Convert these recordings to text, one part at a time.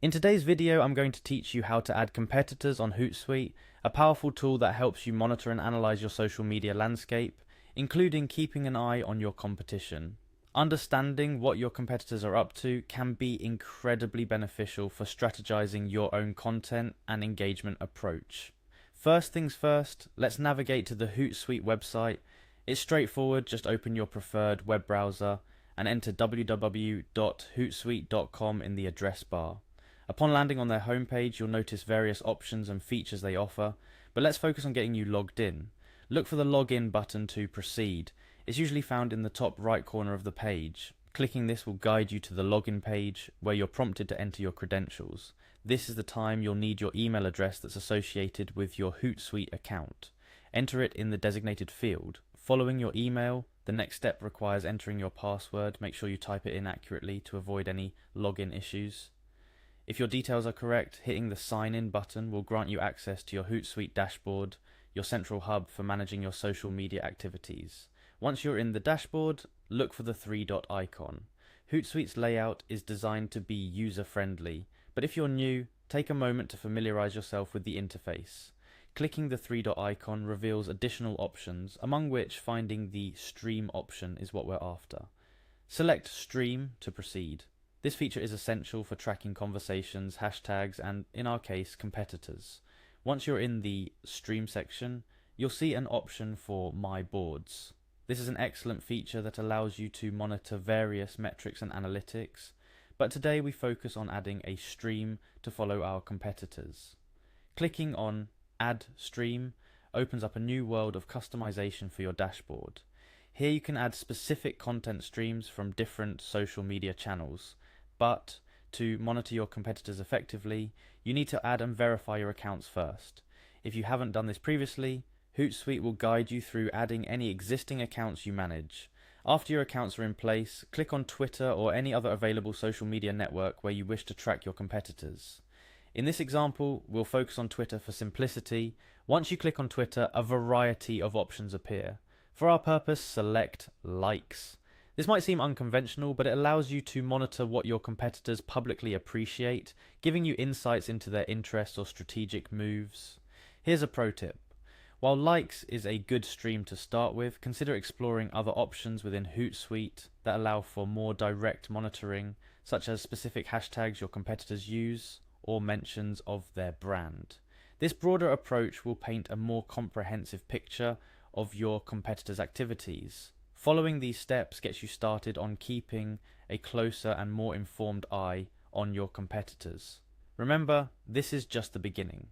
In today's video, I'm going to teach you how to add competitors on Hootsuite, a powerful tool that helps you monitor and analyze your social media landscape, including keeping an eye on your competition. Understanding what your competitors are up to can be incredibly beneficial for strategizing your own content and engagement approach. First things first, let's navigate to the Hootsuite website. It's straightforward, just open your preferred web browser and enter www.hootsuite.com in the address bar. Upon landing on their homepage, you'll notice various options and features they offer, but let's focus on getting you logged in. Look for the login button to proceed. It's usually found in the top right corner of the page. Clicking this will guide you to the login page where you're prompted to enter your credentials. This is the time you'll need your email address that's associated with your Hootsuite account. Enter it in the designated field. Following your email, the next step requires entering your password. Make sure you type it in accurately to avoid any login issues. If your details are correct, hitting the sign in button will grant you access to your Hootsuite dashboard, your central hub for managing your social media activities. Once you're in the dashboard, look for the three-dot icon. Hootsuite's layout is designed to be user-friendly, but if you're new, take a moment to familiarize yourself with the interface. Clicking the three-dot icon reveals additional options, among which finding the Stream option is what we're after. Select Stream to proceed. This feature is essential for tracking conversations, hashtags, and, in our case, competitors. Once you're in the Stream section, you'll see an option for My Boards. This is an excellent feature that allows you to monitor various metrics and analytics, but today we focus on adding a stream to follow our competitors. Clicking on Add Stream opens up a new world of customization for your dashboard. Here you can add specific content streams from different social media channels. But to monitor your competitors effectively, you need to add and verify your accounts first. If you haven't done this previously, Hootsuite will guide you through adding any existing accounts you manage. After your accounts are in place, click on Twitter or any other available social media network where you wish to track your competitors. In this example, we'll focus on Twitter for simplicity. Once you click on Twitter, a variety of options appear. For our purpose, select Likes. This might seem unconventional, but it allows you to monitor what your competitors publicly appreciate, giving you insights into their interests or strategic moves. Here's a pro tip. While Likes is a good stream to start with, consider exploring other options within Hootsuite that allow for more direct monitoring, such as specific hashtags your competitors use or mentions of their brand. This broader approach will paint a more comprehensive picture of your competitors' activities. Following these steps gets you started on keeping a closer and more informed eye on your competitors. Remember, this is just the beginning.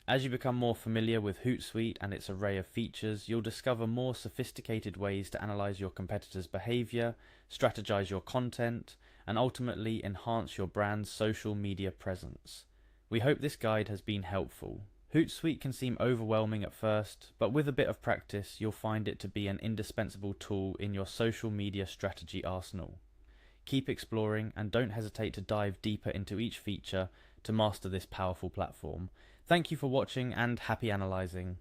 As you become more familiar with Hootsuite and its array of features, you'll discover more sophisticated ways to analyze your competitors' behavior, strategize your content, and ultimately enhance your brand's social media presence. We hope this guide has been helpful. Hootsuite can seem overwhelming at first, but with a bit of practice, you'll find it to be an indispensable tool in your social media strategy arsenal. Keep exploring and don't hesitate to dive deeper into each feature to master this powerful platform. Thank you for watching and happy analyzing.